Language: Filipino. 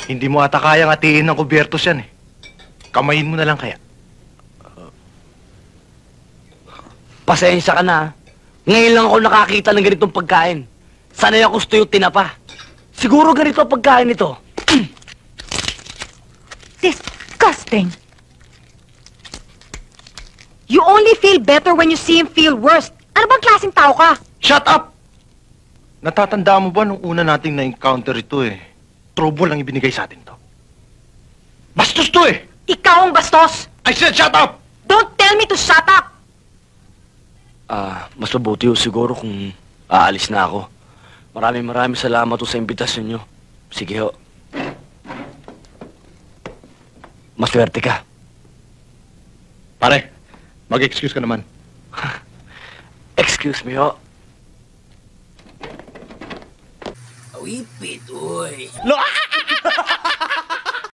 Hindi mo ata kayang atiin ng kubyertos yan eh. Kamayin mo na lang kaya. Pasensya ka na. Ngayon lang ako nakakita ng ganitong pagkain. Sanay ako gusto yung tinapa. Siguro ganito ang pagkain nito. Disgusting. You only feel better when you see him feel worse. Ano bang klaseng tao ka? Shut up! Natatandaan mo ba nung una nating na-encounter ito eh? Trouble ang ibinigay sa atin to. Bastos to eh! Ikaw ang bastos! I said shut up! Don't tell me to shut up! Mas mabuti ho siguro kung aalis na ako. Maraming salamat ho sa imbitasyon nyo. Sige ho. Maswerte ka. Pare, mag-excuse ka naman. Excuse me ho. Awipit, uy.